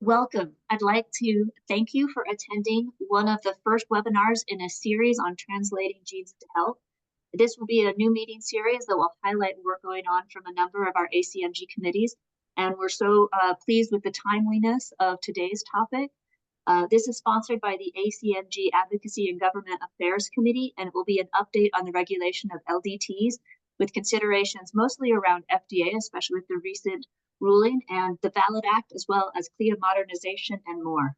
Welcome. I'd like to thank you for attending one of the first webinars in a series on translating genes to health. This will be a new meeting series that will highlight work going on from a number of our ACMG committees, and we're so pleased with the timeliness of today's topic. This is sponsored by the ACMG Advocacy and Government Affairs Committee, and it will be an update on the regulation of LDTs with considerations mostly around FDA, especially with the recent ruling and the Ballot Act, as well as CLIA Modernization and more.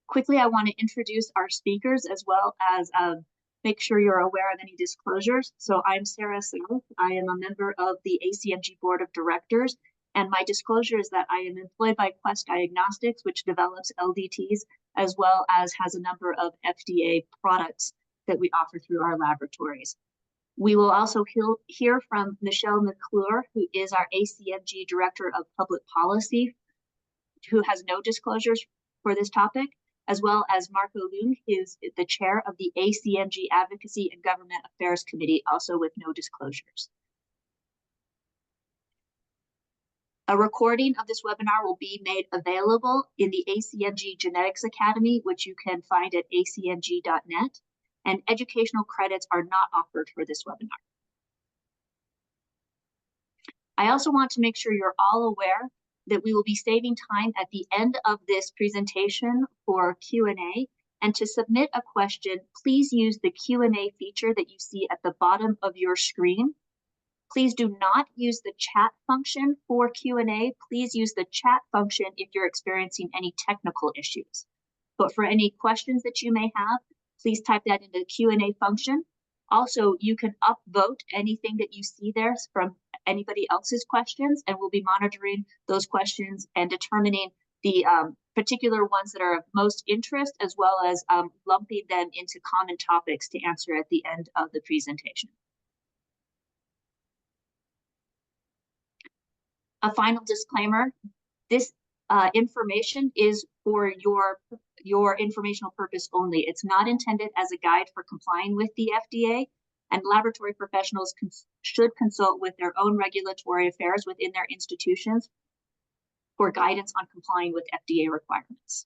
Quickly, I want to introduce our speakers as well as make sure you're aware of any disclosures. So I'm Sarah South. I am a member of the ACMG Board of Directors, and my disclosure is that I am employed by Quest Diagnostics, which develops LDTs, as well as has a number of FDA products that we offer through our laboratories. We will also hear from Michelle McClure, who is our ACMG Director of Public Policy, who has no disclosures for this topic, as well as Marco Leung, who is the chair of the ACMG Advocacy and Government Affairs Committee, also with no disclosures. A recording of this webinar will be made available in the ACMG Genetics Academy, which you can find at acmg.net. And educational credits are not offered for this webinar. I also want to make sure you're all aware that we will be saving time at the end of this presentation for Q&A. And to submit a question, please use the Q&A feature that you see at the bottom of your screen. Please do not use the chat function for Q&A. Please use the chat function if you're experiencing any technical issues. But for any questions that you may have, please type that into the Q&A function. Also, you can upvote anything that you see there from anybody else's questions, and we'll be monitoring those questions and determining the particular ones that are of most interest, as well as lumping them into common topics to answer at the end of the presentation. A final disclaimer, this information is for your informational purpose only. It's not intended as a guide for complying with the FDA, and laboratory professionals should consult with their own regulatory affairs within their institutions for guidance on complying with FDA requirements.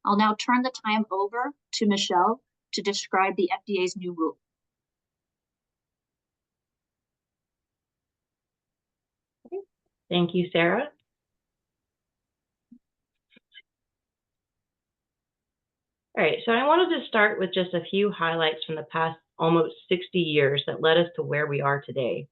I'll now turn the time over to Michelle to describe the FDA's new rule. Thank you, Sarah. All right, so I wanted to start with just a few highlights from the past almost 60 years that led us to where we are today.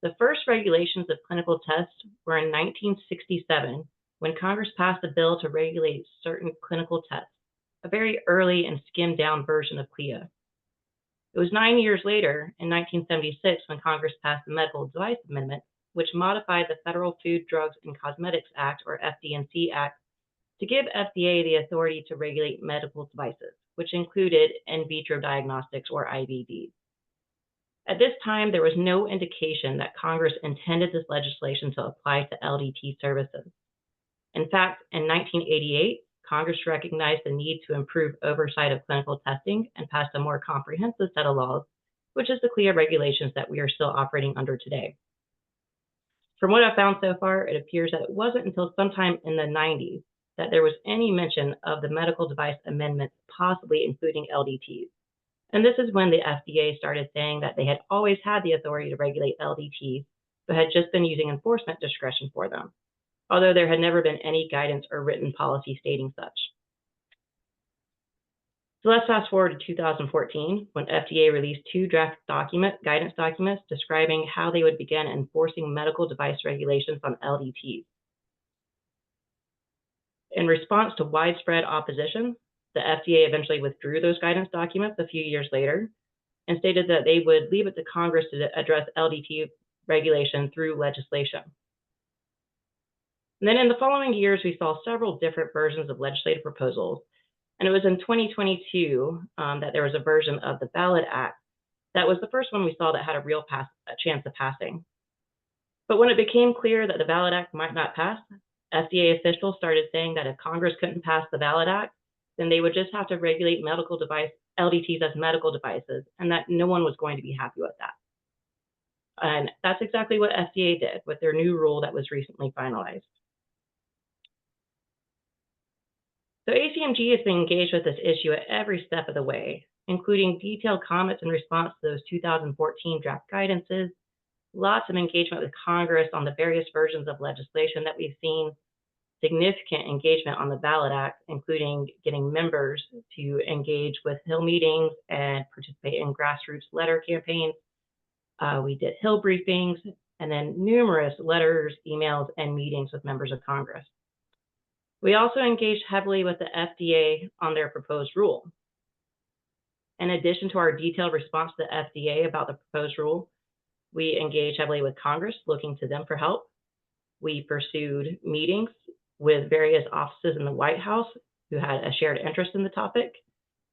The first regulations of clinical tests were in 1967, when Congress passed a bill to regulate certain clinical tests, a very early and skimmed down version of CLIA. It was 9 years later, in 1976, when Congress passed the Medical Device Amendment, which modified the Federal Food, Drugs, and Cosmetics Act, or FD&C Act, to give FDA the authority to regulate medical devices, which included in vitro diagnostics, or IVDs. At this time, there was no indication that Congress intended this legislation to apply to LDT services. In fact, in 1988, Congress recognized the need to improve oversight of clinical testing and passed a more comprehensive set of laws, which is the CLIA regulations that we are still operating under today. From what I've found so far, it appears that it wasn't until sometime in the 90s that there was any mention of the medical device amendments possibly including LDTs. And this is when the FDA started saying that they had always had the authority to regulate LDTs, but had just been using enforcement discretion for them, although there had never been any guidance or written policy stating such. So let's fast forward to 2014, when FDA released 2 draft guidance documents describing how they would begin enforcing medical device regulations on LDTs. In response to widespread opposition, the FDA eventually withdrew those guidance documents a few years later and stated that they would leave it to Congress to address LDT regulation through legislation. And then in the following years, we saw several different versions of legislative proposals. And it was in 2022 that there was a version of the Ballot Act that was the first one we saw that had a real chance of passing. But when it became clear that the Ballot Act might not pass, FDA officials started saying that if Congress couldn't pass the Ballot Act, then they would just have to regulate medical device LDTs as medical devices, and that no one was going to be happy with that. And that's exactly what FDA did with their new rule that was recently finalized. So ACMG has been engaged with this issue at every step of the way, including detailed comments in response to those 2014 draft guidances, lots of engagement with Congress on the various versions of legislation that we've seen, significant engagement on the Ballot Act, including getting members to engage with Hill meetings and participate in grassroots letter campaigns. We did Hill briefings, and then numerous letters, emails, and meetings with members of Congress. We also engaged heavily with the FDA on their proposed rule. In addition to our detailed response to the FDA about the proposed rule, we engaged heavily with Congress, looking to them for help. We pursued meetings with various offices in the White House who had a shared interest in the topic.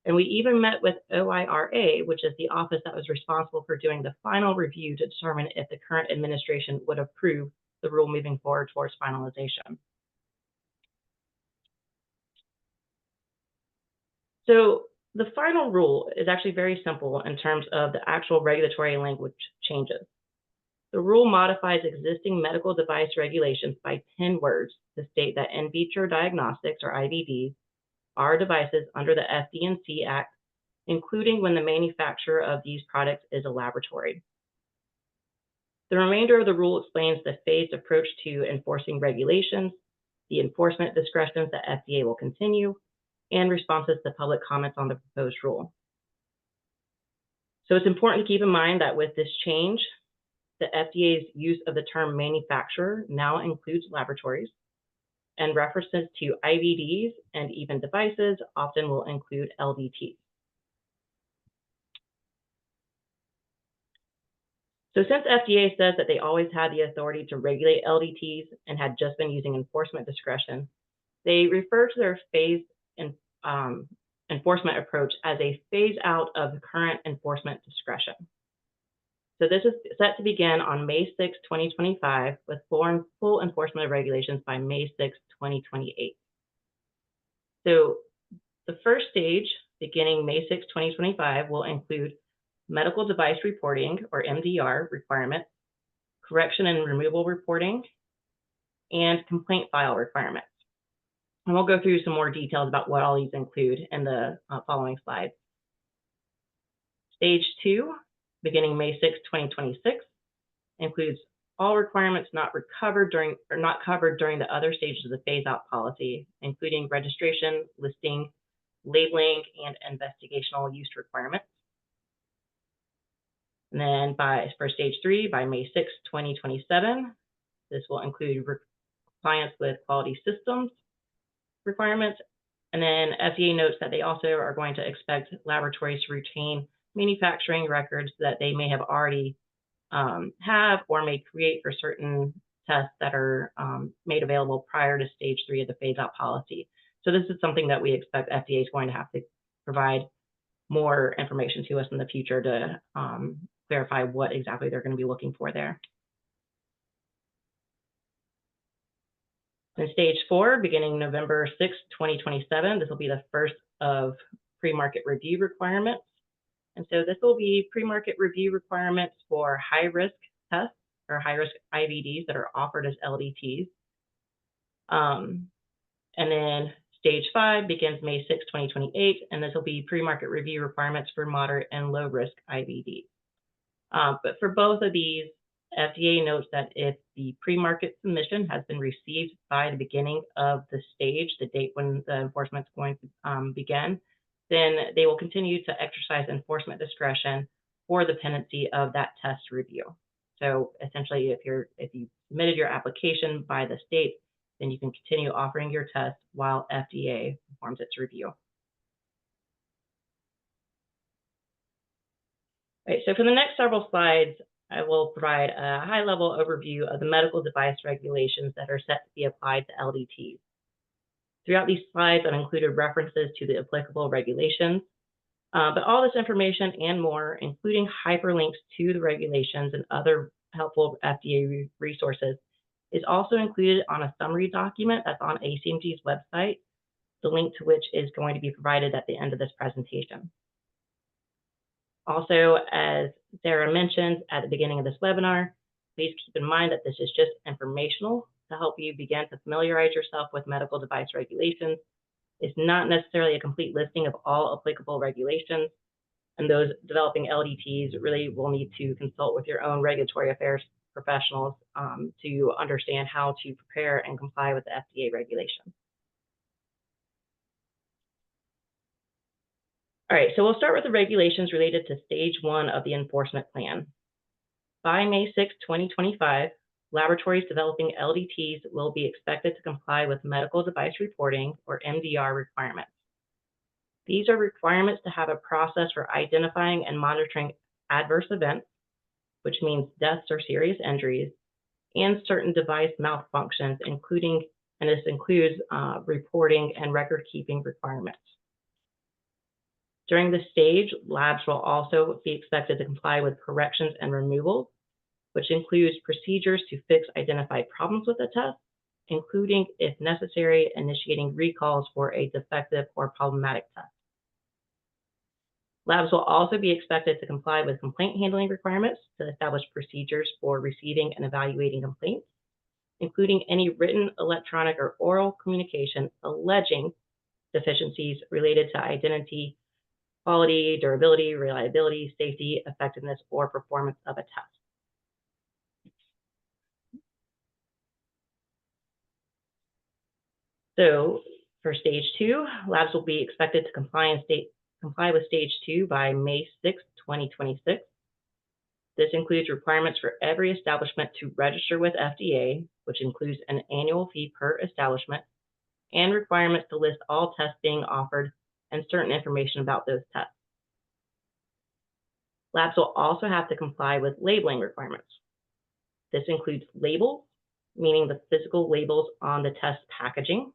And we even met with OIRA, which is the office that was responsible for doing the final review to determine if the current administration would approve the rule moving forward towards finalization. So the final rule is actually very simple in terms of the actual regulatory language changes. The rule modifies existing medical device regulations by 10 words to state that in vitro diagnostics, or IVDs, are devices under the FD&C Act, including when the manufacturer of these products is a laboratory. The remainder of the rule explains the phased approach to enforcing regulations, the enforcement discretions that FDA will continue, and responses to public comments on the proposed rule. So it's important to keep in mind that with this change, the FDA's use of the term manufacturer now includes laboratories, and references to IVDs and even devices often will include LDTs. So since FDA says that they always had the authority to regulate LDTs and had just been using enforcement discretion, they refer to their phased enforcement approach as a phase out of the current enforcement discretion. So this is set to begin on May 6, 2025, with full enforcement of regulations by May 6, 2028. So the first stage, beginning May 6, 2025, will include medical device reporting, or MDR, requirements, correction and removal reporting, and complaint file requirements. And we'll go through some more details about what all these include in the following slides. Stage 2, beginning May 6, 2026, includes all requirements not covered during the other stages of the phase-out policy, including registration, listing, labeling, and investigational use requirements. And then for stage 3, by May 6, 2027, this will include compliance with quality systems requirements. And then FDA notes that they also are going to expect laboratories to retain manufacturing records that they may have already have or may create for certain tests that are made available prior to stage 3 of the phase-out policy. So this is something that we expect FDA is going to have to provide more information to us in the future to clarify what exactly they're going to be looking for there. In stage 4, beginning November 6, 2027, this will be the first of pre-market review requirements. And so this will be pre-market review requirements for high-risk tests or high-risk IVDs that are offered as LDTs. And then stage 5 begins May 6, 2028, and this will be pre-market review requirements for moderate and low-risk IVDs. But for both of these, FDA notes that if the pre-market submission has been received by the beginning of the stage, the date when the enforcement is going to begin, then they will continue to exercise enforcement discretion for the pendency of that test review. So essentially, if you submitted your application by the state, then you can continue offering your test while FDA performs its review. Right, so for the next several slides, I will provide a high-level overview of the medical device regulations that are set to be applied to LDTs. Throughout these slides, I've included references to the applicable regulations, but all this information and more, including hyperlinks to the regulations and other helpful FDA resources, is also included on a summary document that's on ACMG's website, the link to which is going to be provided at the end of this presentation. Also, as Sarah mentioned at the beginning of this webinar, please keep in mind that this is just informational to help you begin to familiarize yourself with medical device regulations. It's not necessarily a complete listing of all applicable regulations, and those developing LDTs really will need to consult with your own regulatory affairs professionals to understand how to prepare and comply with the FDA regulations. All right, so we'll start with the regulations related to stage 1 of the enforcement plan. By May 6, 2025, laboratories developing LDTs will be expected to comply with medical device reporting, or MDR, requirements. These are requirements to have a process for identifying and monitoring adverse events, which means deaths or serious injuries, and certain device malfunctions, and this includes reporting and record-keeping requirements. During this stage, labs will also be expected to comply with corrections and removals, which includes procedures to fix identified problems with the test, including, if necessary, initiating recalls for a defective or problematic test. Labs will also be expected to comply with complaint handling requirements to establish procedures for receiving and evaluating complaints, including any written, electronic, or oral communication alleging deficiencies related to identity, quality, durability, reliability, safety, effectiveness, or performance of a test. So for stage 2, labs will be expected to comply with stage 2 by May 6, 2026. This includes requirements for every establishment to register with FDA, which includes an annual fee per establishment, and requirements to list all tests being offered and certain information about those tests. Labs will also have to comply with labeling requirements. This includes labels, meaning the physical labels on the test packaging.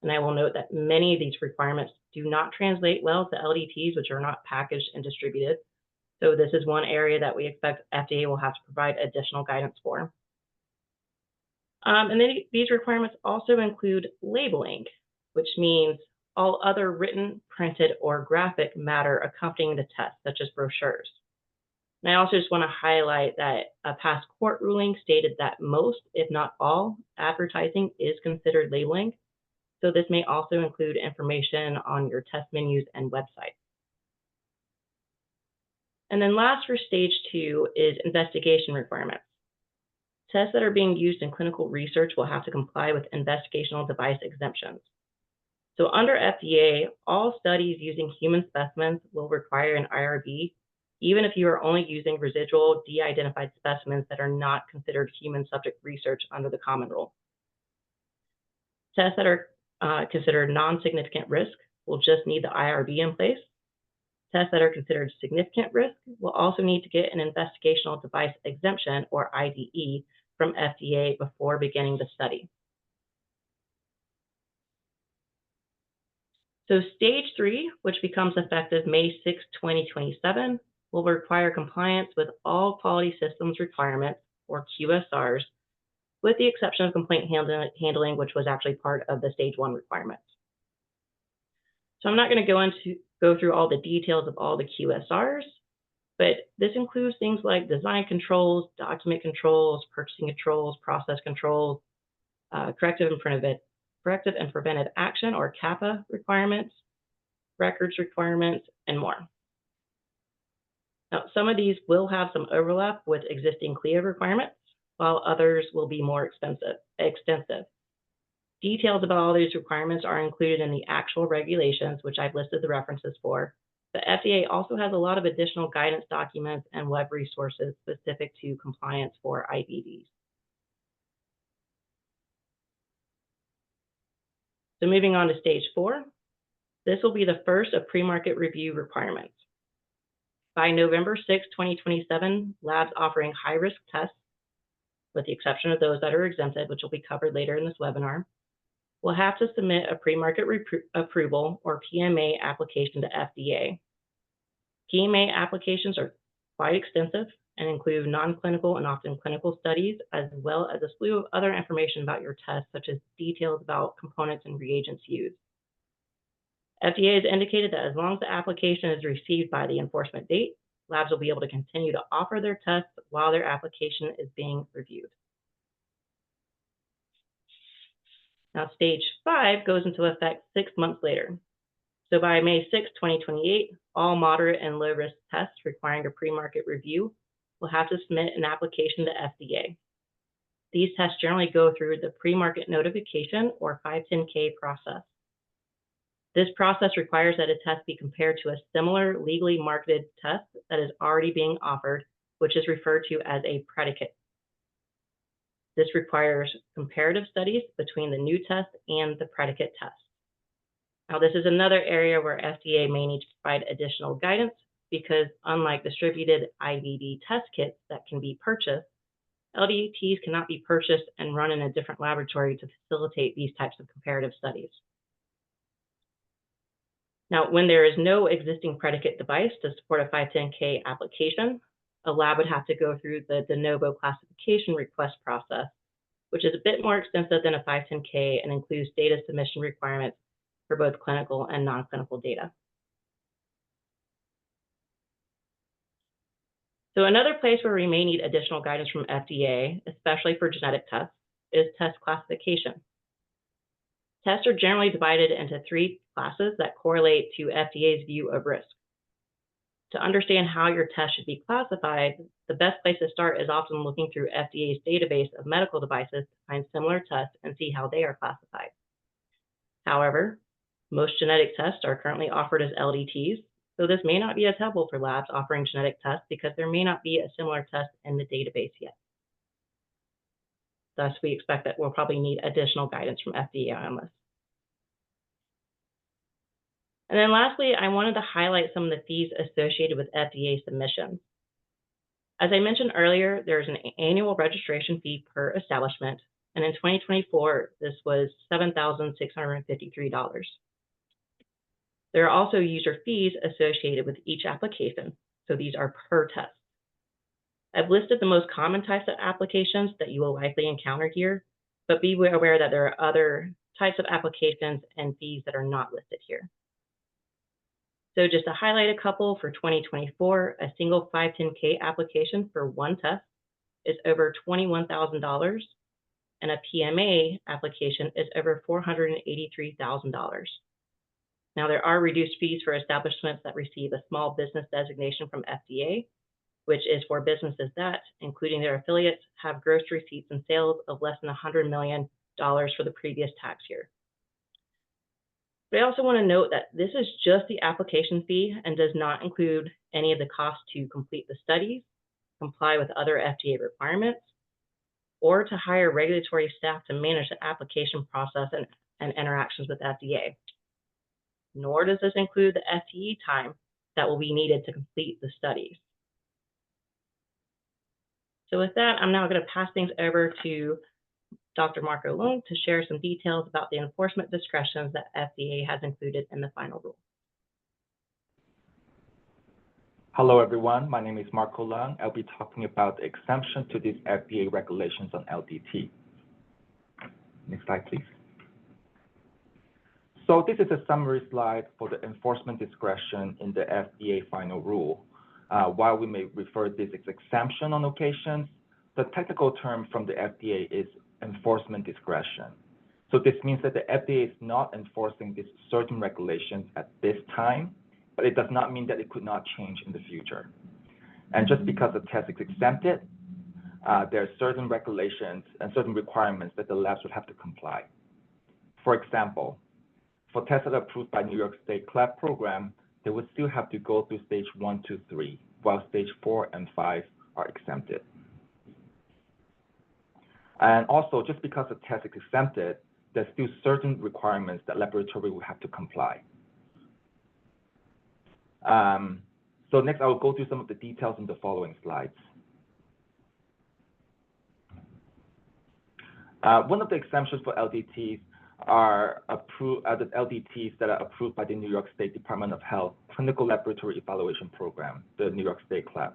And I will note that many of these requirements do not translate well to LDTs, which are not packaged and distributed. So this is one area that we expect FDA will have to provide additional guidance for. And then these requirements also include labeling, which means all other written, printed, or graphic matter accompanying the test, such as brochures. And I also just want to highlight that a past court ruling stated that most, if not all, advertising is considered labeling. So this may also include information on your test menus and websites. And then last for stage 2 is investigation requirements. Tests that are being used in clinical research will have to comply with investigational device exemptions. So under FDA, all studies using human specimens will require an IRB, even if you are only using residual de-identified specimens that are not considered human subject research under the common rule. Tests that are considered non-significant risk will just need the IRB in place. Tests that are considered significant risk will also need to get an investigational device exemption, or IDE, from FDA before beginning the study. So stage 3, which becomes effective May 6, 2027, will require compliance with all quality systems requirements, or QSRs, with the exception of complaint handling, which was actually part of the stage 1 requirements. So I'm not going to go through all the details of all the QSRs, but this includes things like design controls, document controls, purchasing controls, process controls, corrective and preventive action, or CAPA, requirements, records requirements, and more. Now, some of these will have some overlap with existing CLIA requirements, while others will be more extensive. Details about all these requirements are included in the actual regulations, which I've listed the references for. The FDA also has a lot of additional guidance documents and web resources specific to compliance for IVDs. So moving on to stage 4, this will be the first of pre-market review requirements. By November 6, 2027, labs offering high-risk tests, with the exception of those that are exempted, which will be covered later in this webinar, will have to submit a pre-market approval, or PMA, application to FDA. PMA applications are quite extensive and include non-clinical and often clinical studies, as well as a slew of other information about your test, such as details about components and reagents used. FDA has indicated that as long as the application is received by the enforcement date, labs will be able to continue to offer their tests while their application is being reviewed. Now, stage 5 goes into effect 6 months later. So by May 6, 2028, all moderate and low risk tests requiring a pre-market review will have to submit an application to FDA. These tests generally go through the pre-market notification or 510K process. This process requires that a test be compared to a similar legally marketed test that is already being offered, which is referred to as a predicate. This requires comparative studies between the new test and the predicate test. Now, this is another area where FDA may need to provide additional guidance because unlike distributed IVD test kits that can be purchased, LDTs cannot be purchased and run in a different laboratory to facilitate these types of comparative studies. Now, when there is no existing predicate device to support a 510K application, a lab would have to go through the de novo classification request process, which is a bit more extensive than a 510K and includes data submission requirements for both clinical and non-clinical data. So another place where we may need additional guidance from FDA, especially for genetic tests, is test classification. Tests are generally divided into 3 classes that correlate to FDA's view of risk. To understand how your test should be classified, the best place to start is often looking through FDA's database of medical devices to find similar tests and see how they are classified. However, most genetic tests are currently offered as LDTs, so this may not be as helpful for labs offering genetic tests because there may not be a similar test in the database yet. Thus, we expect that we'll probably need additional guidance from FDA on this. And then lastly, I wanted to highlight some of the fees associated with FDA submissions. As I mentioned earlier, there's an annual registration fee per establishment, and in 2024, this was $7,653. There are also user fees associated with each application, so these are per test. I've listed the most common types of applications that you will likely encounter here, but be aware that there are other types of applications and fees that are not listed here. So just to highlight a couple, for 2024, a single 510K application for one test is over $21,000, and a PMA application is over $483,000. Now, there are reduced fees for establishments that receive a small business designation from FDA, which is for businesses that, including their affiliates, have gross receipts and sales of less than $100 million for the previous tax year. But I also want to note that this is just the application fee and does not include any of the costs to complete the studies, comply with other FDA requirements, or to hire regulatory staff to manage the application process and interactions with FDA. Nor does this include the FTE time that will be needed to complete the studies. So with that, I'm now going to pass things over to Dr. Marco Leung to share some details about the enforcement discretions that FDA has included in the final rule. Hello, everyone. My name is Marco Leung. I'll be talking about the exemption to these FDA regulations on LDT. Next slide, please. So this is a summary slide for the enforcement discretion in the FDA final rule. While we may refer to this as exemption on occasions, the technical term from the FDA is enforcement discretion. So this means that the FDA is not enforcing these certain regulations at this time, but it does not mean that it could not change in the future. And just because the test is exempted, there are certain regulations and certain requirements that the labs would have to comply. For example, for tests that are approved by New York State CLIA program, they would still have to go through stage 1, 2, 3, while stage 4 and 5 are exempted. And also, just because the test is exempted, there's still certain requirements that laboratory will have to comply. So next, I will go through some of the details in the following slides. One of the exemptions for LDTs are the LDTs that are approved by the New York State Department of Health Clinical Laboratory Evaluation Program, the New York State CLIA.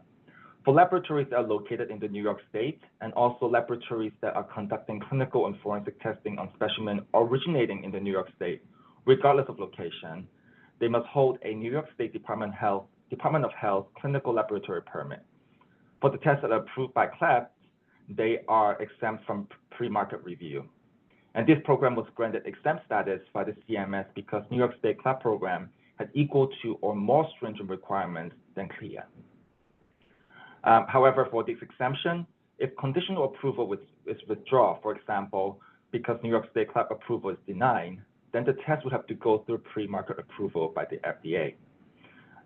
For laboratories that are located in the New York State, and also laboratories that are conducting clinical and forensic testing on specimens originating in the New York State, regardless of location, they must hold a New York State Department of Health Department of Health clinical laboratory permit. For the tests that are approved by CLIA, they are exempt from pre-market review. And this program was granted exempt status by the CMS because New York State CLIA program had equal to or more stringent requirements than CLIA. However, for this exemption, if conditional approval is withdrawn, for example, because New York State CLIA approval is denied, then the test would have to go through pre-market approval by the FDA.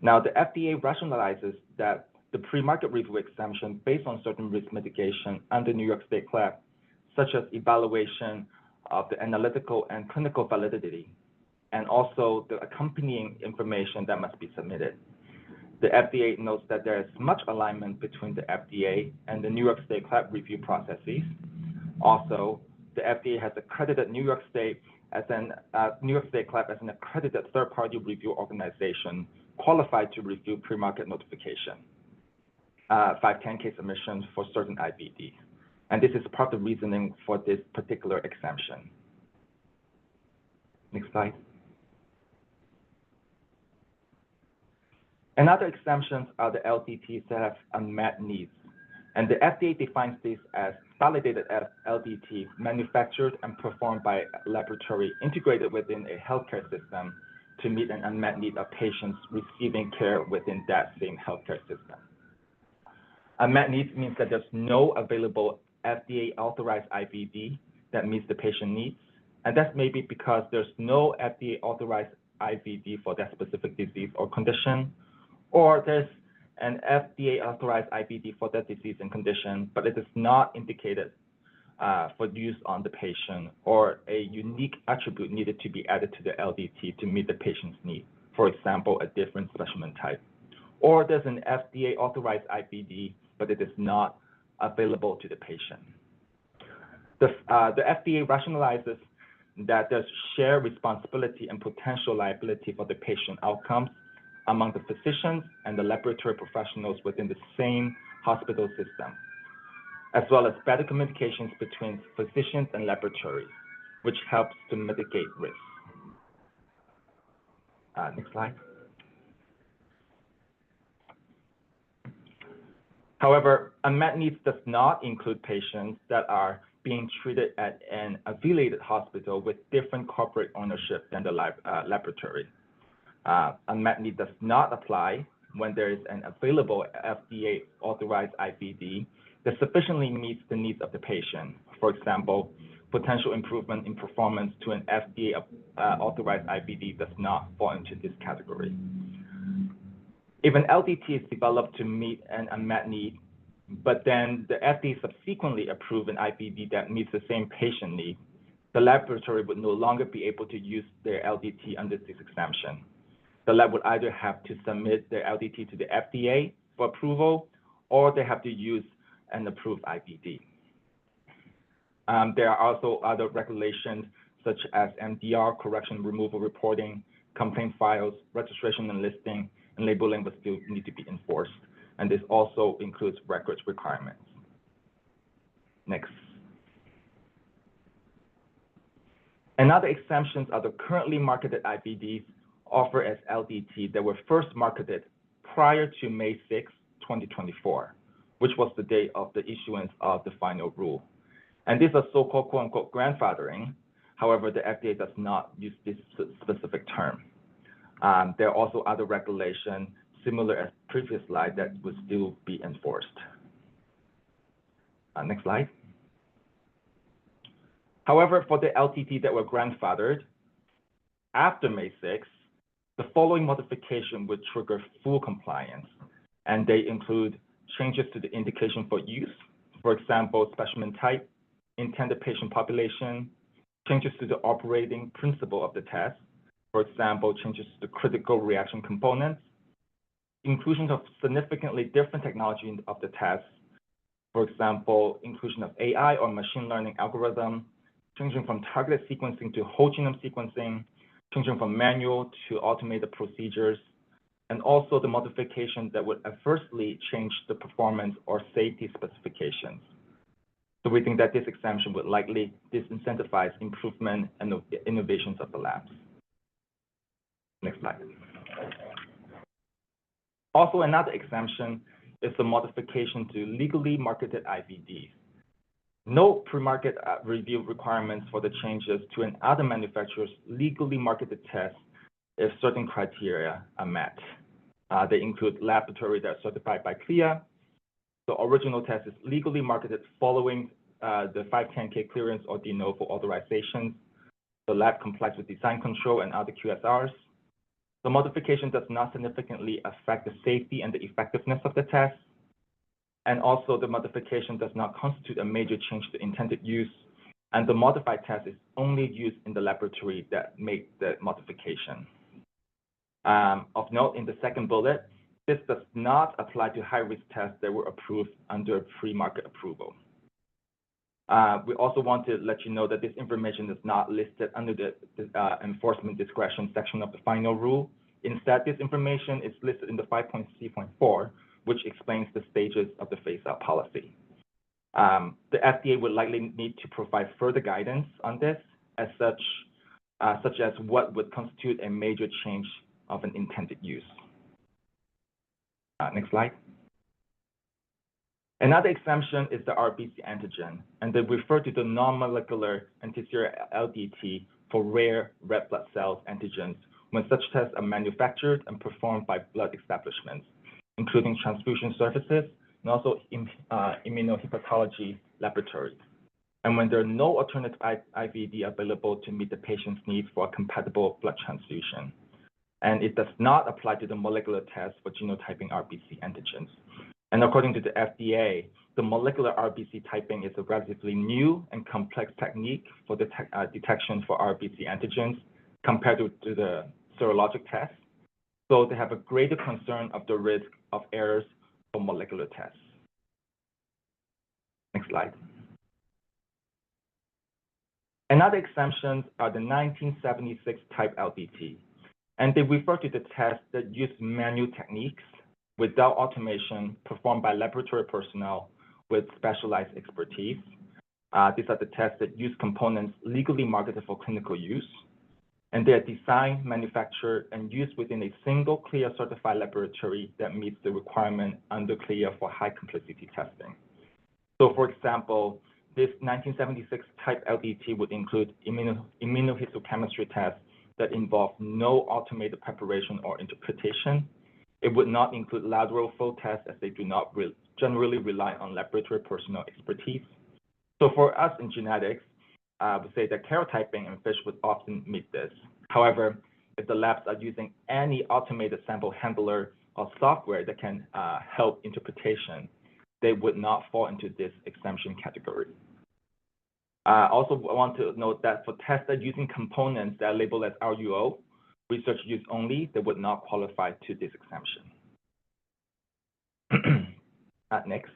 Now, the FDA rationalizes that the pre-market review exemption based on certain risk mitigation under New York State CLIA, such as evaluation of the analytical and clinical validity, and also the accompanying information that must be submitted. The FDA notes that there is much alignment between the FDA and the New York State CLIA review processes. Also, the FDA has accredited New York State CLIA as an accredited third-party review organization qualified to review pre-market notification, 510K submissions for certain IVDs. And this is part of the reasoning for this particular exemption. Next slide. Another exemptions are the LDTs that have unmet needs. And the FDA defines these as validated LDTs manufactured and performed by a laboratory integrated within a healthcare system to meet an unmet need of patients receiving care within that same healthcare system. Unmet needs means that there's no available FDA authorized IVD that meets the patient needs. And that's maybe because there's no FDA authorized IVD for that specific disease or condition, or there's an FDA authorized IVD for that disease and condition, but it is not indicated for use on the patient, or a unique attribute needed to be added to the LDT to meet the patient's need. For example, a different specimen type. Or there's an FDA authorized IVD, but it is not available to the patient. The FDA rationalizes that there's shared responsibility and potential liability for the patient outcomes among the physicians and the laboratory professionals within the same hospital system, as well as better communications between physicians and laboratories, which helps to mitigate risk. Next slide. However, unmet needs does not include patients that are being treated at an affiliated hospital with different corporate ownership than the laboratory. Unmet need does not apply when there is an available FDA authorized IVD that sufficiently meets the needs of the patient. For example, potential improvement in performance to an FDA authorized IVD does not fall into this category. If an LDT is developed to meet an unmet need, but then the FDA subsequently approved an IVD that meets the same patient need, the laboratory would no longer be able to use their LDT under this exemption. The lab would either have to submit their LDT to the FDA for approval, or they have to use an approved IVD. There are also other regulations such as MDR, correction removal reporting, complaint files, registration and listing, and labeling will still need to be enforced. And this also includes records requirements. Next. Another exemptions are the currently marketed IVDs offered as LDT that were first marketed prior to May 6, 2024, which was the date of the issuance of the final rule. And these are so-called quote-unquote grandfathering. However, the FDA does not use this specific term. There are also other regulations similar as previous slide that would still be enforced. Next slide. However, for the LDT that were grandfathered after May 6, the following modification would trigger full compliance, and they include changes to the indication for use, for example, specimen type, intended patient population, changes to the operating principle of the test, for example, changes to the critical reaction components, inclusion of significantly different technology of the test, for example, inclusion of AI or machine learning algorithm, changing from targeted sequencing to whole genome sequencing, changing from manual to automated procedures, and also the modifications that would adversely change the performance or safety specifications. So we think that this exemption would likely disincentivize improvement and innovations of the labs. Next slide. Also, another exemption is the modification to legally marketed IVDs. No pre-market review requirements for the changes to another manufacturer's legally marketed test if certain criteria are met. They include laboratory that's certified by CLIA. The original test is legally marketed following the 510(k) clearance or de novo authorizations. The lab complies with design control and other QSRs. The modification does not significantly affect the safety and the effectiveness of the test. And also, the modification does not constitute a major change to intended use. And the modified test is only used in the laboratory that made the modification. Of note, in the second bullet, this does not apply to high-risk tests that were approved under pre-market approval. We also want to let you know that this information is not listed under the enforcement discretion section of the final rule. Instead, this information is listed in the 5.C.4, which explains the stages of the phase-out policy. The FDA would likely need to provide further guidance on this, such as what would constitute a major change of an intended use. Next slide. Another exemption is the RBC antigen, and they refer to the non-molecular anti-serum LDT for rare red blood cells antigens when such tests are manufactured and performed by blood establishments, including transfusion services and also immunohepatology laboratories. And when there are no alternative IVD available to meet the patient's needs for a compatible blood transfusion. And it does not apply to the molecular test for genotyping RBC antigens. And according to the FDA, the molecular RBC typing is a relatively new and complex technique for the detection for RBC antigens compared to the serologic test. So they have a greater concern of the risk of errors for molecular tests. Next slide. Another exemption are the 1976 type LDT, and they refer to the tests that use manual techniques without automation performed by laboratory personnel with specialized expertise. These are the tests that use components legally marketed for clinical use, and they are designed, manufactured, and used within a single CLIA certified laboratory that meets the requirement under CLIA for high complexity testing. So for example, this 1976 type LDT would include immunohistochemistry tests that involve no automated preparation or interpretation. It would not include lateral flow tests as they do not generally rely on laboratory personnel expertise. So for us in genetics, I would say that karyotyping and FISH would often meet this. However, if the labs are using any automated sample handler or software that can help interpretation, they would not fall into this exemption category. Also, I want to note that for tests that are using components that are labeled as RUO, research use only, they would not qualify to this exemption. Next.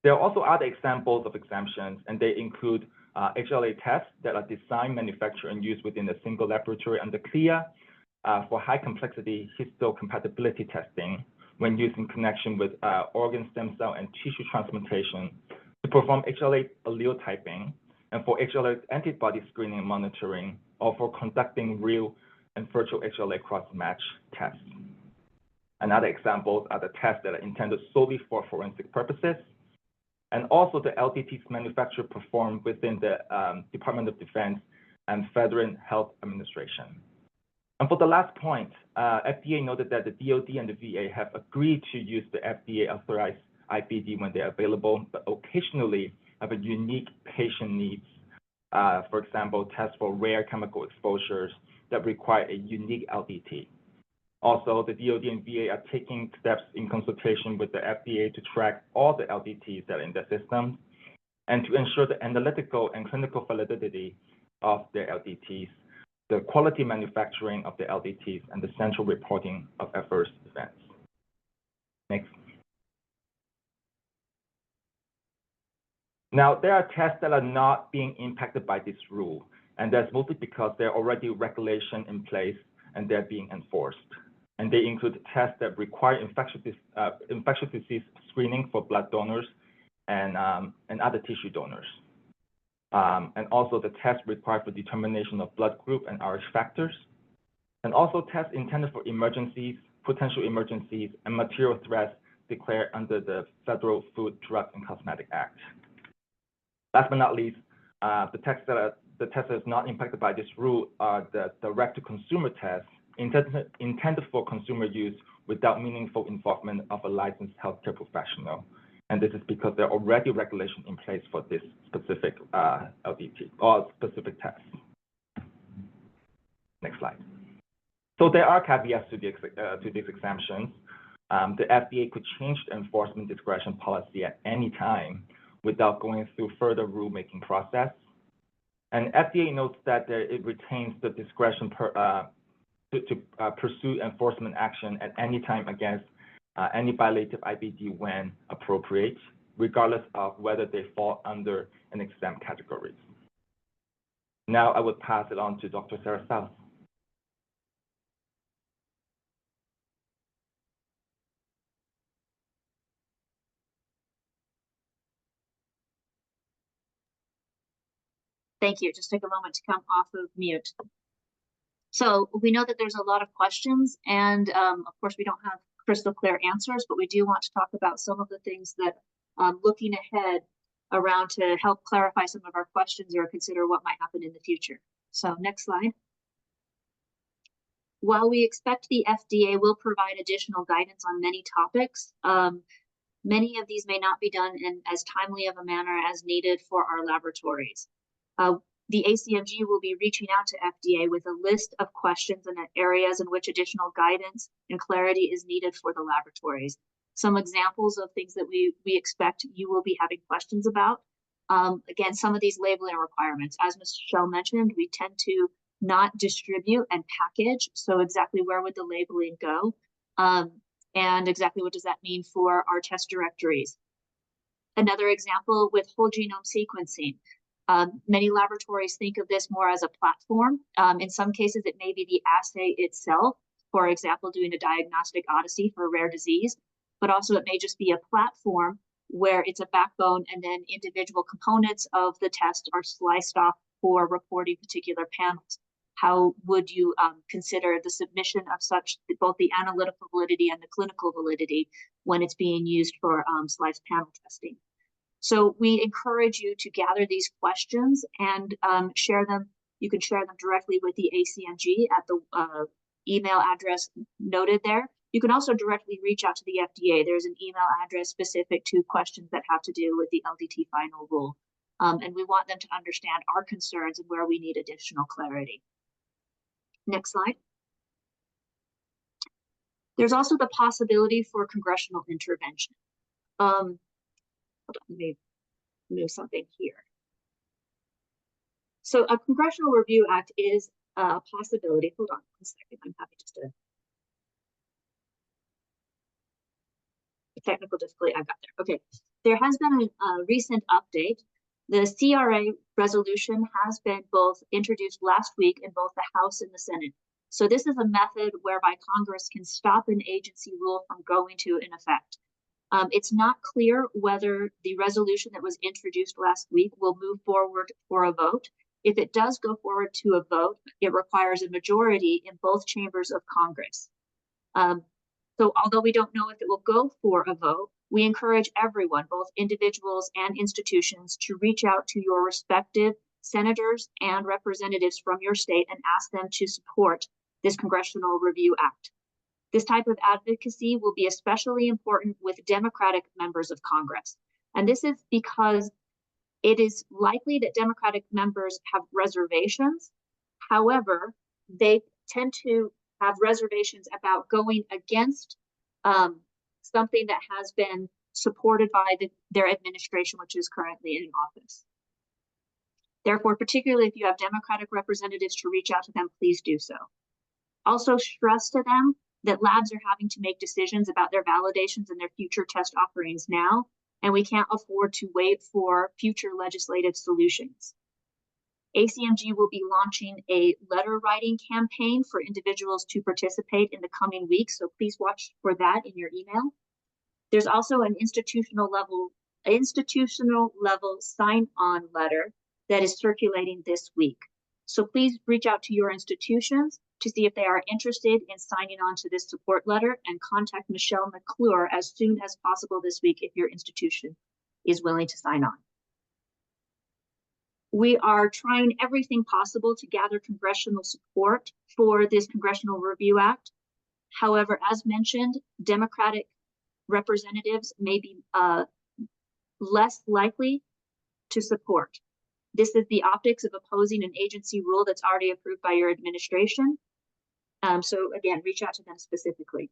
There are also other examples of exemptions, and they include HLA tests that are designed, manufactured, and used within a single laboratory under CLIA for high complexity histocompatibility testing when used in connection with organ stem cell and tissue transplantation to perform HLA allele typing, and for HLA antibody screening and monitoring, or for conducting real and virtual HLA cross-match tests. Another examples are the tests that are intended solely for forensic purposes, and also the LDTs manufactured performed within the Department of Defense and Federal Health Administration. And for the last point, FDA noted that the DoD and the VA have agreed to use the FDA authorized IVD when they're available, but occasionally have a unique patient needs. For example, tests for rare chemical exposures that require a unique LDT. Also, the DoD and VA are taking steps in consultation with the FDA to track all the LDTs that are in the system and to ensure the analytical and clinical validity of the LDTs, the quality manufacturing of the LDTs, and the central reporting of adverse events. Next. Now, there are tests that are not being impacted by this rule, and that's mostly because there are already regulations in place and they're being enforced. And they include tests that require infectious disease screening for blood donors and other tissue donors. And also the tests required for determination of blood group and Rh factors. and also tests intended for emergencies, potential emergencies, and material threats declared under the Federal Food, Drug, and Cosmetic Act. Last but not least, the tests that is not impacted by this rule are the direct-to-consumer tests intended for consumer use without meaningful involvement of a licensed healthcare professional. And this is because there are already regulations in place for this specific LDT or specific test. Next slide. So there are caveats to these exemptions. The FDA could change the enforcement discretion policy at any time without going through further rulemaking process. And FDA notes that it retains the discretion to pursue enforcement action at any time against any violative IVD when appropriate, regardless of whether they fall under an exempt category. Now I would pass it on to Dr. Sarah South. Thank you. Just take a moment to come off of mute. So we know that there's a lot of questions, and of course we don't have crystal clear answers, but we do want to talk about some of the things that looking ahead around to help clarify some of our questions or consider what might happen in the future. So next slide. While we expect the FDA will provide additional guidance on many topics, many of these may not be done in as timely of a manner as needed for our laboratories. The ACMG will be reaching out to FDA with a list of questions and areas in which additional guidance and clarity is needed for the laboratories. Some examples of things that we expect you will be having questions about. Again, some of these labeling requirements. As Michelle mentioned, we tend to not distribute and package. So exactly where would the labeling go? And exactly what does that mean for our test directories? Another example with whole genome sequencing. Many laboratories think of this more as a platform. In some cases, it may be the assay itself, for example, doing a diagnostic odyssey for a rare disease, but also it may just be a platform where it's a backbone and then individual components of the test are sliced off for reporting particular panels. How would you consider the submission of such, both the analytical validity and the clinical validity when it's being used for sliced panel testing? So we encourage you to gather these questions and share them. You can share them directly with the ACMG at the email address noted there. You can also directly reach out to the FDA. There's an email address specific to questions that have to do with the LDT final rule. And we want them to understand our concerns and where we need additional clarity. Next slide. There's also the possibility for congressional intervention. Hold on, let me move something here. So a Congressional Review Act is a possibility. Hold on 1 second, I'm having just a technical difficulty. I got there. Okay, there has been a recent update. The CRA resolution has been both introduced last week in both the House and the Senate. So this is a method whereby Congress can stop an agency rule from going to in effect. It's not clear whether the resolution that was introduced last week will move forward for a vote. If it does go forward to a vote, it requires a majority in both chambers of Congress. So although we don't know if it will go for a vote, we encourage everyone, both individuals and institutions, to reach out to your respective senators and representatives from your state and ask them to support this Congressional Review Act. This type of advocacy will be especially important with Democratic members of Congress. And this is because it is likely that Democratic members have reservations. However, they tend to have reservations about going against something that has been supported by their administration, which is currently in office. Therefore, particularly if you have Democratic representatives to reach out to them, please do so. Also stress to them that labs are having to make decisions about their validations and their future test offerings now, and we can't afford to wait for future legislative solutions. ACMG will be launching a letter writing campaign for individuals to participate in the coming weeks, so please watch for that in your email. There's also an institutional level sign-on letter that is circulating this week. So please reach out to your institutions to see if they are interested in signing on to this support letter, and contact Michelle McClure as soon as possible this week if your institution is willing to sign on. We are trying everything possible to gather congressional support for this Congressional Review Act. However, as mentioned, Democratic representatives may be less likely to support. This is the optics of opposing an agency rule that's already approved by your administration. So again, reach out to them specifically.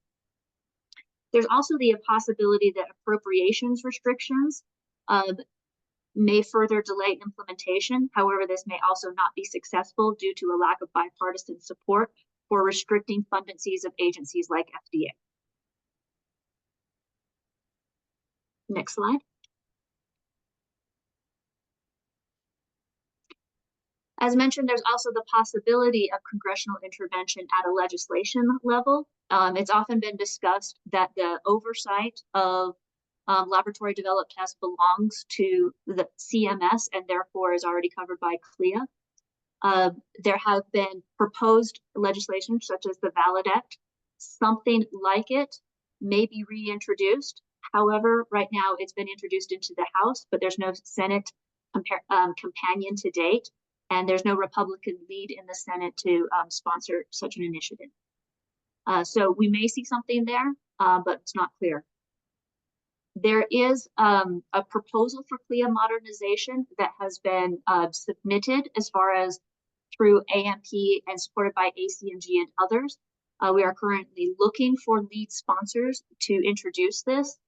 There's also the possibility that appropriations restrictions may further delay implementation. However, this may also not be successful due to a lack of bipartisan support for restricting fundancies of agencies like FDA. Next slide. As mentioned, there's also the possibility of congressional intervention at a legislation level. It's often been discussed that the oversight of laboratory developed tests belongs to the CMS and therefore is already covered by CLIA. There have been proposed legislation such as the VALID Act. Something like it may be reintroduced. However, right now it's been introduced into the House, but there's no Senate companion to date, and there's no Republican lead in the Senate to sponsor such an initiative. So we may see something there, but it's not clear. There is a proposal for CLIA modernization that has been submitted as far as through AMP and supported by ACMG and others. We are currently looking for lead sponsors to introduce this.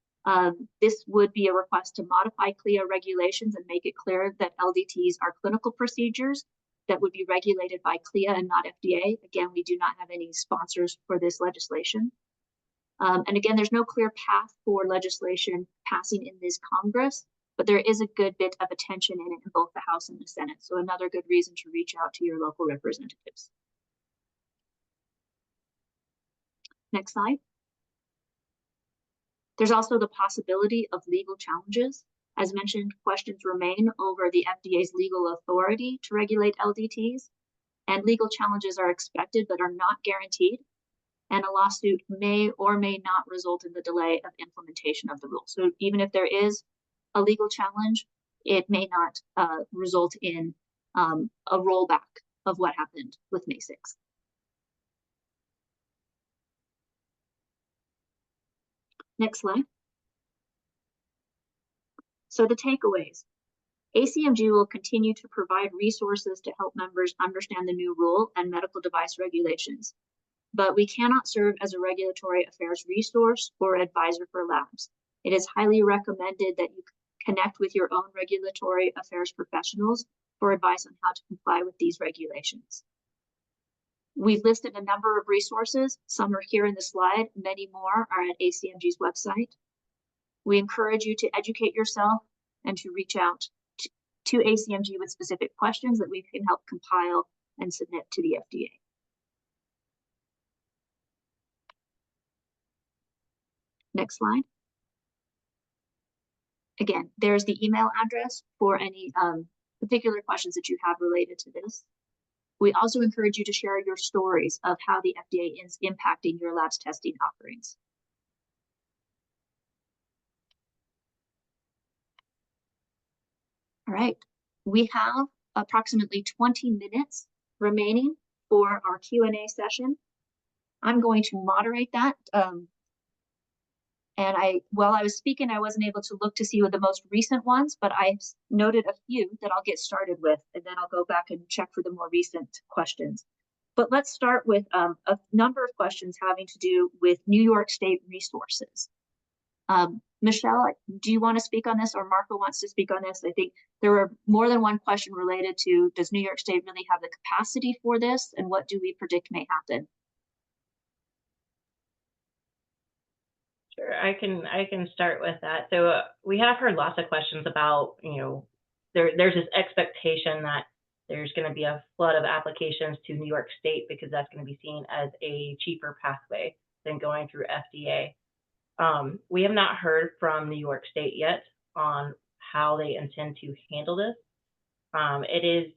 This would be a request to modify CLIA regulations and make it clear that LDTs are clinical procedures that would be regulated by CLIA and not FDA. Again, we do not have any sponsors for this legislation. And again, there's no clear path for legislation passing in this Congress, but there is a good bit of attention in it in both the House and the Senate. So another good reason to reach out to your local representatives. Next slide. There's also the possibility of legal challenges. As mentioned, questions remain over the FDA's legal authority to regulate LDTs, and legal challenges are expected but are not guaranteed. And a lawsuit may or may not result in the delay of implementation of the rule. So even if there is a legal challenge, it may not result in a rollback of what happened with May 6th. Next slide. So the takeaways. ACMG will continue to provide resources to help members understand the new rule and medical device regulations, but we cannot serve as a regulatory affairs resource or advisor for labs. It is highly recommended that you connect with your own regulatory affairs professionals for advice on how to comply with these regulations. We've listed a number of resources. Some are here in the slide. Many more are at ACMG's website. We encourage you to educate yourself and to reach out to ACMG with specific questions that we can help compile and submit to the FDA. Next slide. Again, there's the email address for any particular questions that you have related to this. We also encourage you to share your stories of how the FDA is impacting your lab's testing offerings. All right, we have approximately 20 minutes remaining for our Q&A session. I'm going to moderate that. And while I was speaking, I wasn't able to look to see what the most recent ones, but I noted a few that I'll get started with, and then I'll go back and check for the more recent questions. But let's start with a number of questions having to do with New York State resources. Michelle, do you want to speak on this, or Marco wants to speak on this? I think there were more than one question related to, does New York State really have the capacity for this, and what do we predict may happen? Sure, I can start with that. So we have heard lots of questions about, there's this expectation that there's going to be a flood of applications to New York State because that's going to be seen as a cheaper pathway than going through FDA. We have not heard from New York State yet on how they intend to handle this. It is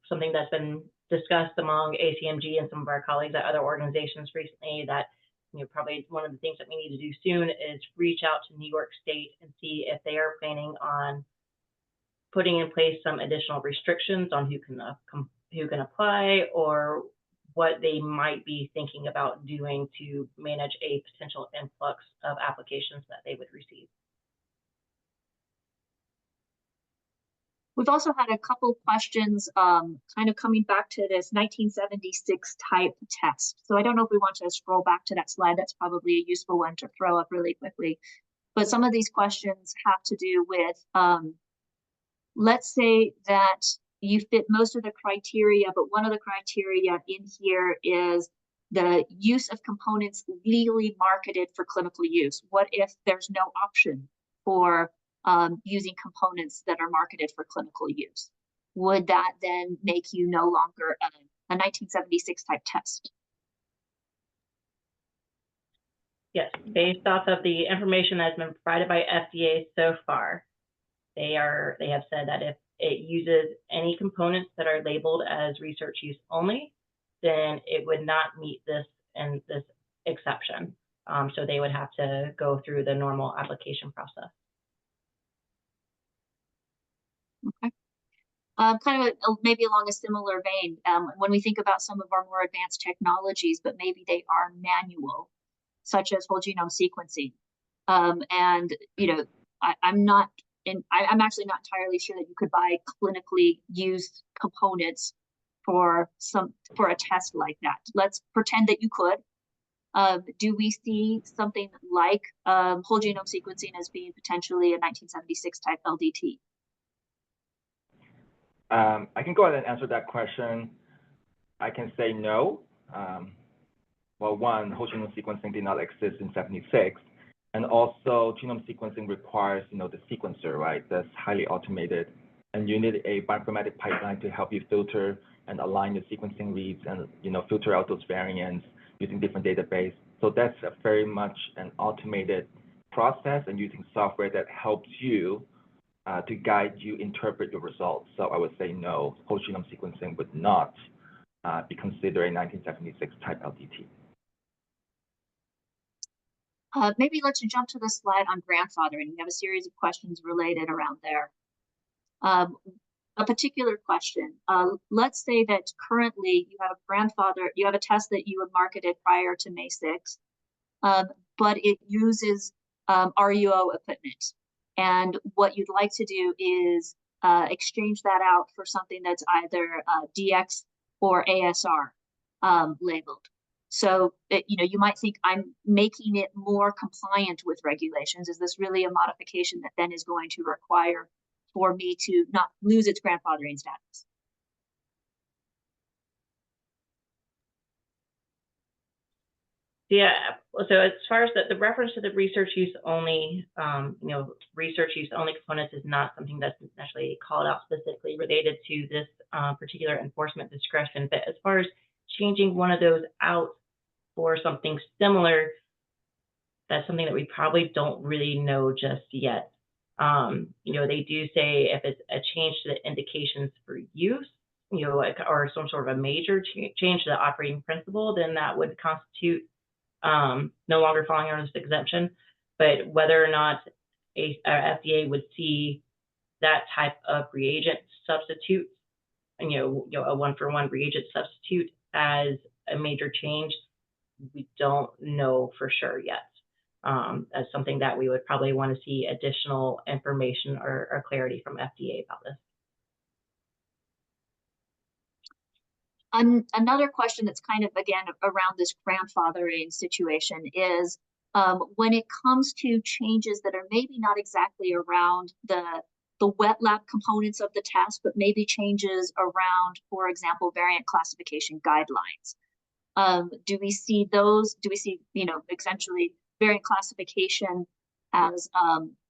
something that's been discussed among ACMG and some of our colleagues at other organizations recently that probably one of the things that we need to do soon is reach out to New York State and see if they are planning on putting in place some additional restrictions on who can apply, or what they might be thinking about doing to manage a potential influx of applications that they would receive. We've also had a couple questions kind of coming back to this 1976 type test. So I don't know if we want to scroll back to that slide. That's probably a useful one to throw up really quickly. But some of these questions have to do with, let's say that you fit most of the criteria, but one of the criteria in here is the use of components legally marketed for clinical use. What if there's no option for using components that are marketed for clinical use? Would that then make you no longer a 1976 type test? Yes, based off of the information that's been provided by FDA so far, they have said that if it uses any components that are labeled as research use only, then it would not meet this exception. So they would have to go through the normal application process. Okay. Kind of maybe along a similar vein, when we think about some of our more advanced technologies, but maybe they are manual, such as whole genome sequencing. And I'm actually not entirely sure that you could buy clinically used components for a test like that. Let's pretend that you could. Do we see something like whole genome sequencing as being potentially a 1976 type LDT? I can go ahead and answer that question. I can say no. Well, one, whole genome sequencing did not exist in 76. And also genome sequencing requires, the sequencer, right? That's highly automated. And you need a bioinformatic pipeline to help you filter and align your sequencing reads and, filter out those variants using different database. So that's very much an automated process and using software that helps you to guide you interpret your results. So I would say no, whole genome sequencing would not be considered a 1976 type LDT. Maybe let's jump to the slide on grandfathering. We have a series of questions related around there. A particular question, let's say that currently you have a test that you have marketed prior to May 6th, but it uses RUO equipment. And what you'd like to do is exchange that out for something that's either DX or ASR labeled. So, you might think, I'm making it more compliant with regulations. Is this really a modification that then is going to require for me to not lose its grandfathering status? Yeah, so as far as the reference to the research use only, research use only components is not something that's necessarily called out specifically related to this particular enforcement discretion. But as far as changing one of those out for something similar, that's something that we probably don't really know just yet. They do say if it's a change to the indications for use, or some sort of a major change to the operating principle, then that would constitute no longer falling under this exemption. But whether or not FDA would see that type of reagent substitute, a one-for-one reagent substitute as a major change, we don't know for sure yet. That's something that we would probably want to see additional information or clarity from FDA about this. Another question that's kind of, again, around this grandfathering situation is when it comes to changes that are maybe not exactly around the wet lab components of the test, but maybe changes around, for example, variant classification guidelines. Do we see those? Do we see, essentially variant classification as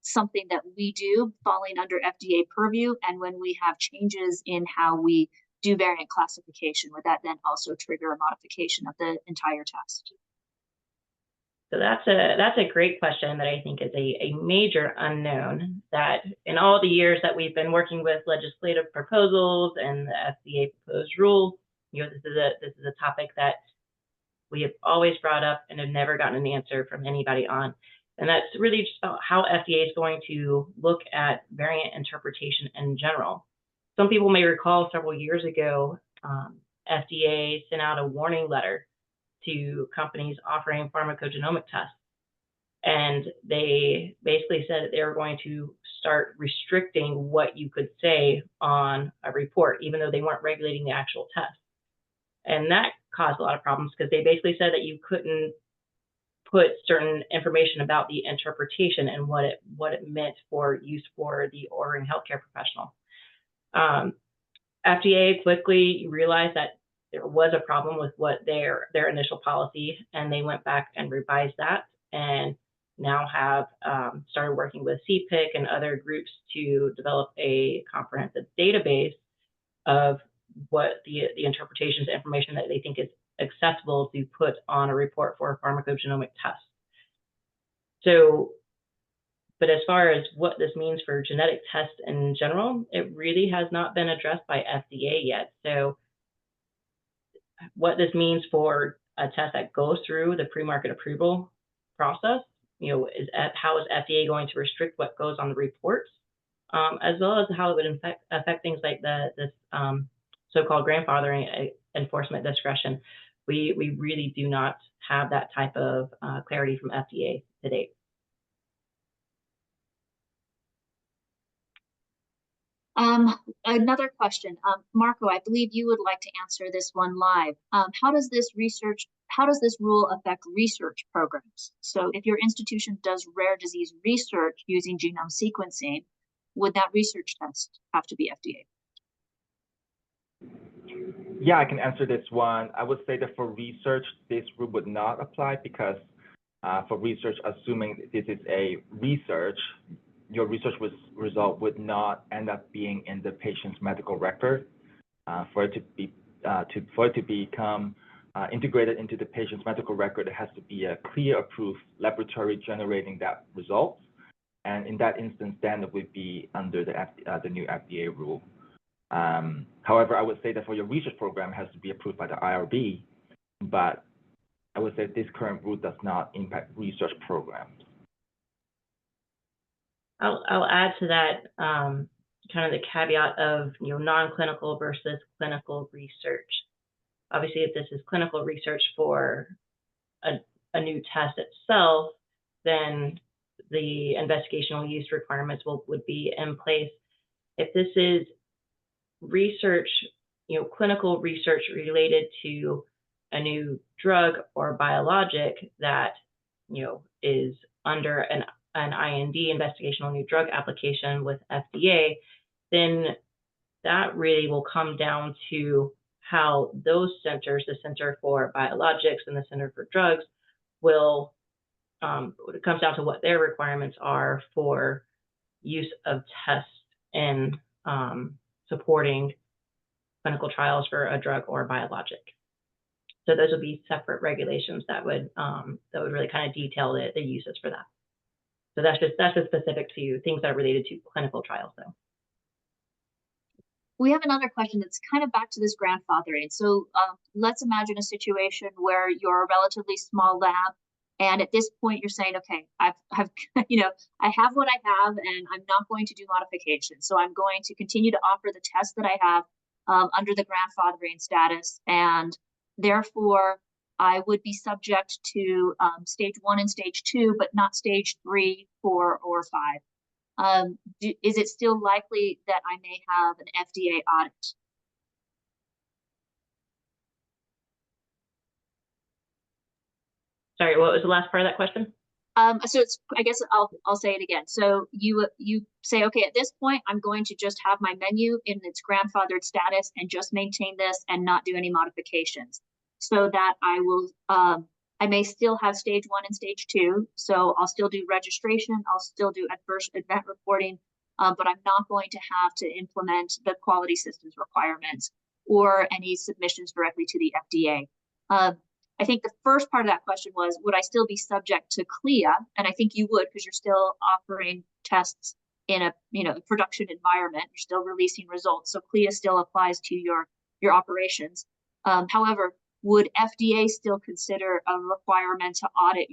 something that we do falling under FDA purview? And when we have changes in how we do variant classification, would that then also trigger a modification of the entire test? So that's a great question that I think is a major unknown, that in all the years that we've been working with legislative proposals and the FDA proposed rule, this is a topic that we have always brought up and have never gotten an answer from anybody on. And that's really just about how FDA is going to look at variant interpretation in general. Some people may recall several years ago, FDA sent out a warning letter to companies offering pharmacogenomic tests. And they basically said that they were going to start restricting what you could say on a report, even though they weren't regulating the actual test. And that caused a lot of problems because they basically said that you couldn't put certain information about the interpretation and what it meant for use for the ordering healthcare professional. FDA quickly realized that there was a problem with what their initial policy, and they went back and revised that, and now have started working with CPIC and other groups to develop a comprehensive database of what the interpretations information that they think is accessible to put on a report for a pharmacogenomic test. So, but as far as what this means for genetic tests in general, it really has not been addressed by FDA yet. So what this means for a test that goes through the pre-market approval process, how is FDA going to restrict what goes on the reports, as well as how it would affect things like this so-called grandfathering enforcement discretion. We really do not have that type of clarity from FDA to date. Another question, Marco, I believe you would like to answer this one live. How does this rule affect research programs? So if your institution does rare disease research using genome sequencing, would that research test have to be FDA? Yeah, I can answer this one. I would say that for research, this rule would not apply because for research, assuming this is a research, your research result would not end up being in the patient's medical record. For it to become integrated into the patient's medical record, it has to be a CLIA approved laboratory generating that result. And in that instance, then it would be under the new FDA rule. However, I would say that for your research program, it has to be approved by the IRB, but I would say this current rule does not impact research programs. I'll add to that kind of the caveat of non-clinical versus clinical research. Obviously, if this is clinical research for a new test itself, then the investigational use requirements would be in place. If this is research, clinical research related to a new drug or biologic that is under an IND, investigational new drug application with FDA, then that really will come down to how those centers, the Center for Biologics and the Center for Drugs, will, it comes down to what their requirements are for use of tests in supporting clinical trials for a drug or a biologic. So those would be separate regulations that would really kind of detail the uses for that. So that's just specific to things that are related to clinical trials, though. We have another question that's kind of back to this grandfathering. So let's imagine a situation where you're a relatively small lab, and at this point you're saying, okay, I have what I have, and I'm not going to do modifications. So I'm going to continue to offer the test that I have under the grandfathering status, and therefore I would be subject to stage 1 and stage 2, but not stage 3, 4, or 5. Is it still likely that I may have an FDA audit? Sorry, what was the last part of that question? So it's, I guess I'll say it again. So you say, okay, at this point, I'm going to just have my menu in its grandfathered status and just maintain this and not do any modifications, so that I will, I may still have stage 1 and stage 2. So I'll still do registration. I'll still do adverse event reporting, but I'm not going to have to implement the quality systems requirements or any submissions directly to the FDA. I think the first part of that question was, would I still be subject to CLIA? And I think you would, because you're still offering tests in a production environment. You're still releasing results. So CLIA still applies to your operations. However, would FDA still consider a requirement to audit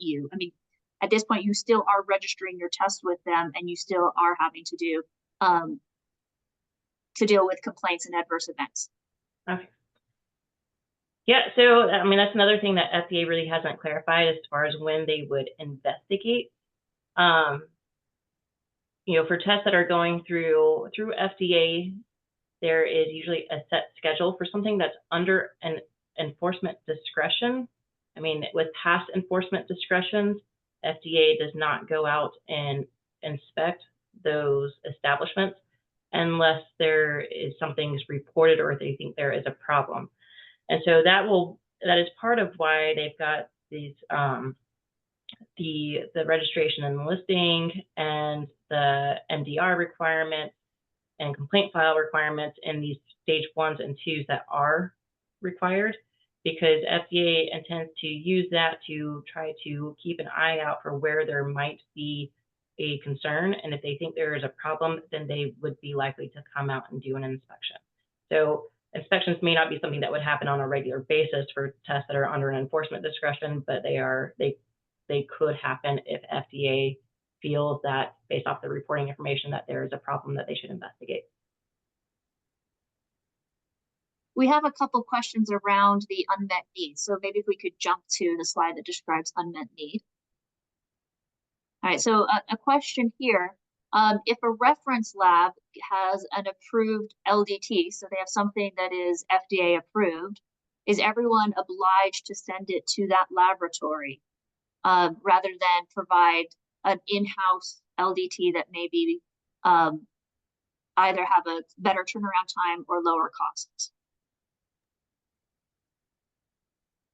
you? I mean, at this point, you still are registering your test with them, and you still are having to do to deal with complaints and adverse events. Okay. Yeah, so I mean, that's another thing that FDA really hasn't clarified as far as when they would investigate. You know, for tests that are going through FDA, there is usually a set schedule for something that's under an enforcement discretion. I mean, with past enforcement discretions, FDA does not go out and inspect those establishments unless there is something's reported or they think there is a problem. And so that is part of why they've got these the registration and listing and the MDR requirements and complaint file requirements in these stage 1s and 2s that are required, because FDA intends to use that to try to keep an eye out for where there might be a concern. And if they think there is a problem, then they would be likely to come out and do an inspection. So inspections may not be something that would happen on a regular basis for tests that are under an enforcement discretion, but they could happen if FDA feels that, based off the reporting information, that there is a problem that they should investigate. We have a couple questions around the unmet needs. So maybe if we could jump to the slide that describes unmet need. All right, so a question here. If a reference lab has an approved LDT, so they have something that is FDA approved, is everyone obliged to send it to that laboratory rather than provide an in-house LDT that maybe either have a better turnaround time or lower costs?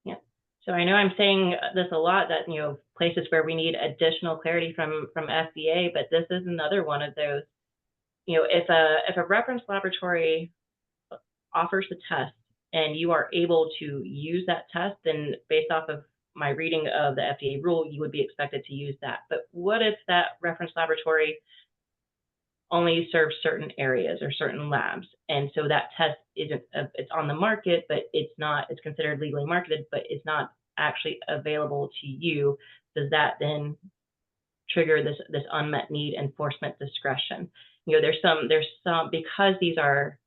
Yeah, so I know I'm saying this a lot, that, you know, places where we need additional clarity from FDA, but this is another one of those. You know, if a reference laboratory offers the test and you are able to use that test, then based off of my reading of the FDA rule, you would be expected to use that. But what if that reference laboratory only serves certain areas or certain labs, and so that test isn't, it's on the market, but it's considered legally marketed, but it's not actually available to you? Does that then trigger this unmet need enforcement discretion? You know, there's some, because these are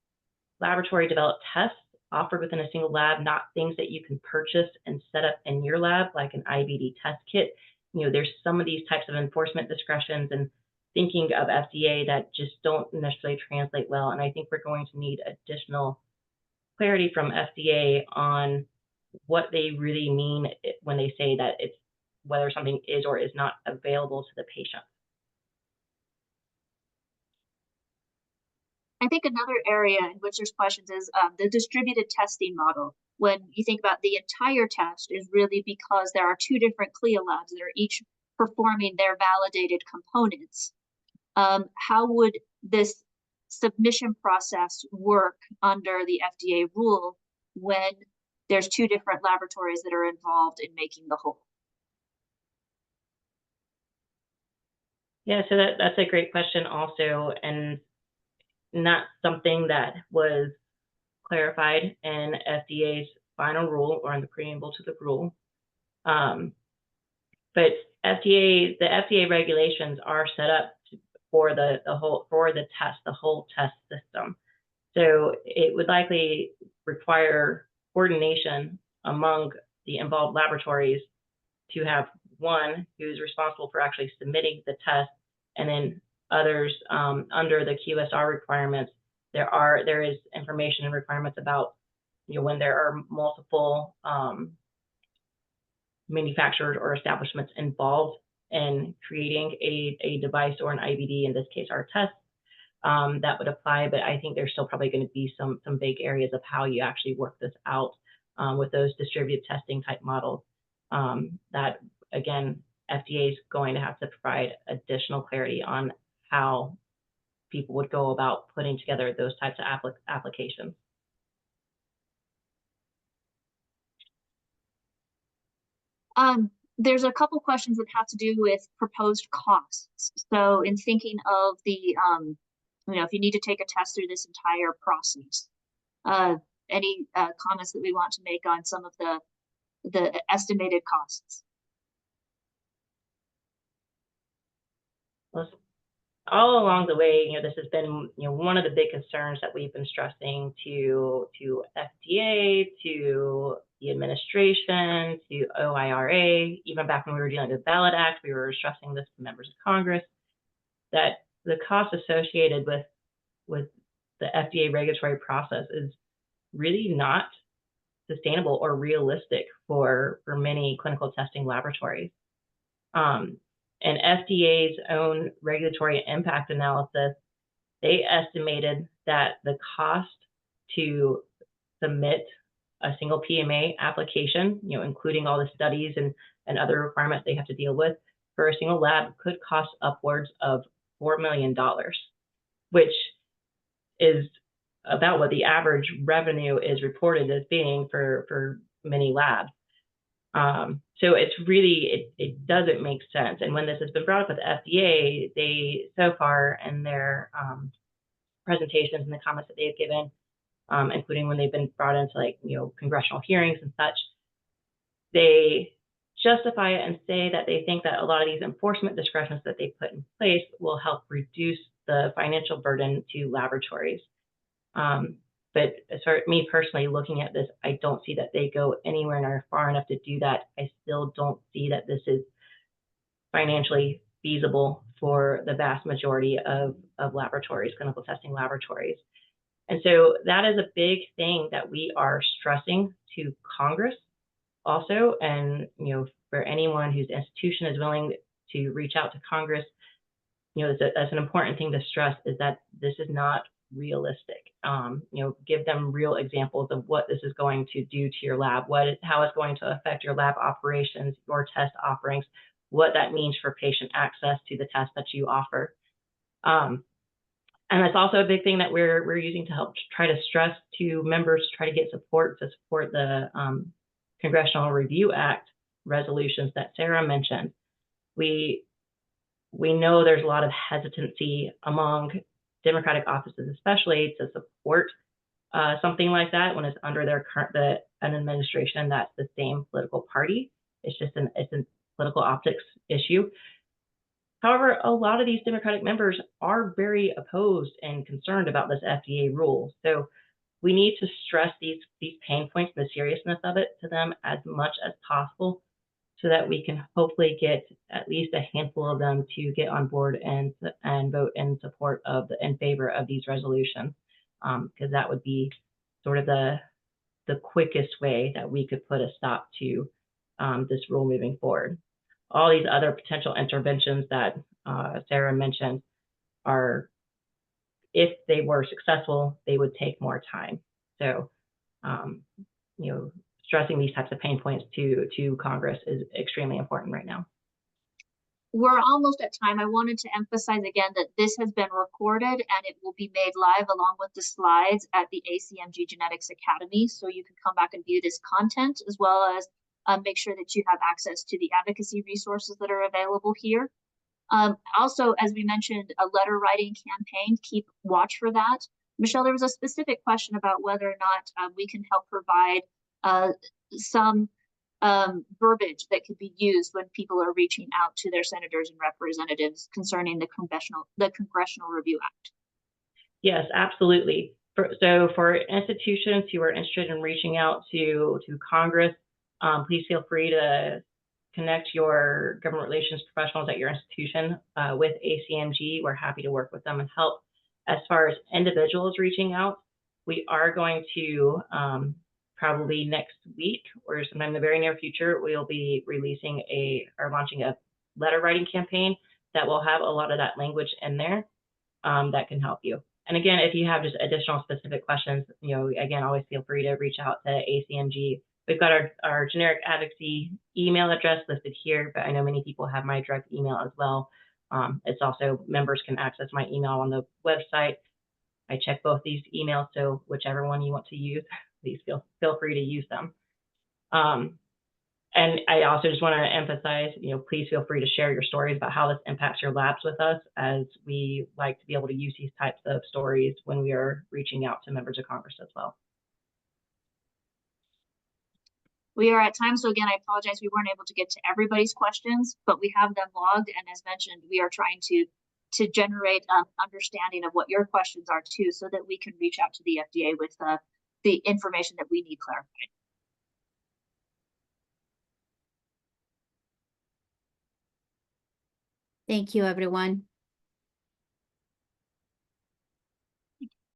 laboratory developed tests offered within a single lab, not things that you can purchase and set up in your lab, like an IVD test kit. You know, there's some of these types of enforcement discretions and thinking of FDA that just don't necessarily translate well. And I think we're going to need additional clarity from FDA on what they really mean when they say that it's whether something is or is not available to the patient. I think another area in which there's questions is the distributed testing model. When you think about the entire test, is really because there are two different CLIA labs that are each performing their validated components. How would this submission process work under the FDA rule when there's two different laboratories that are involved in making the whole? Yeah, so that's a great question also, and not something that was clarified in FDA's final rule or in the preamble to the rule. But the FDA regulations are set up for the whole test system. So it would likely require coordination among the involved laboratories to have one who's responsible for actually submitting the test, and then others under the QSR requirements. There is information and requirements about, you know, when there are multiple manufacturers or establishments involved in creating a device or an IVD, in this case our test, that would apply. But I think there's still probably going to be some vague areas of how you actually work this out with those distributed testing type models that, again, FDA is going to have to provide additional clarity on how people would go about putting together those types of applications. There's a couple questions that have to do with proposed costs. So in thinking of the, you know, if you need to take a test through this entire process, any comments that we want to make on some of the estimated costs? Well, all along the way, this has been, one of the big concerns that we've been stressing to FDA, to the administration, to OIRA. Even back when we were dealing with the Ballot Act, we were stressing this to members of Congress, that the cost associated with the FDA regulatory process is really not sustainable or realistic for many clinical testing laboratories. And FDA's own regulatory impact analysis, they estimated that the cost to submit a single PMA application, including all the studies and other requirements they have to deal with for a single lab, could cost upwards of $4 million, which is about what the average revenue is reported as being for many labs. So it's really, it doesn't make sense. And when this has been brought up with the FDA, they, so far in their presentations and the comments that they've given, including when they've been brought into congressional hearings and such, they justify it and say that they think that a lot of these enforcement discretions that they put in place will help reduce the financial burden to laboratories. But as far as me personally looking at this, I don't see that they go anywhere near far enough to do that. I still don't see that this is financially feasible for the vast majority of laboratories, clinical testing laboratories. And so that is a big thing that we are stressing to Congress also. And, for anyone whose institution is willing to reach out to Congress, that's an important thing to stress, is that this is not realistic. Give them real examples of what this is going to do to your lab, how it's going to affect your lab operations, your test offerings, what that means for patient access to the test that you offer. And that's also a big thing that we're using to help try to stress to members, to try to get support the Congressional Review Act resolutions that Sarah mentioned. We know there's a lot of hesitancy among Democratic offices, especially, to support something like that when it's under an administration that's the same political party. It's a political optics issue. However, a lot of these Democratic members are very opposed and concerned about this FDA rule. So we need to stress these pain points and the seriousness of it to them as much as possible, so that we can hopefully get at least a handful of them to get on board and vote in support of in favor of these resolutions, because that would be sort of the quickest way that we could put a stop to this rule moving forward. All these other potential interventions that Sarah mentioned are, if they were successful, they would take more time. So, stressing these types of pain points to Congress is extremely important right now. We're almost at time. I wanted to emphasize again that this has been recorded and it will be made live along with the slides at the ACMG Genetics Academy. So you can come back and view this content, as well as make sure that you have access to the advocacy resources that are available here. Also, as we mentioned, a letter writing campaign, keep watch for that. Michelle, there was a specific question about whether or not we can help provide some verbiage that could be used when people are reaching out to their senators and representatives concerning the Congressional Review Act. Yes, absolutely. So for institutions who are interested in reaching out to Congress, please feel free to connect your government relations professionals at your institution with ACMG. We're happy to work with them and help. As far as individuals reaching out, we are going to probably next week or sometime in the very near future, we'll be launching a letter writing campaign that will have a lot of that language in there that can help you. And again, if you have just additional specific questions, again, always feel free to reach out to ACMG. We've got our generic advocacy email address listed here, but I know many people have my direct email as well. It's also, members can access my email on the website. I check both these emails, so whichever one you want to use, please feel free to use them. And I also just want to emphasize, please feel free to share your stories about how this impacts your labs with us, as we like to be able to use these types of stories when we are reaching out to members of Congress as well. We are at time, so again, I apologize we weren't able to get to everybody's questions, but we have them logged, and as mentioned, we are trying to generate understanding of what your questions are too, so that we can reach out to the FDA with the information that we need clarified. Thank you, everyone.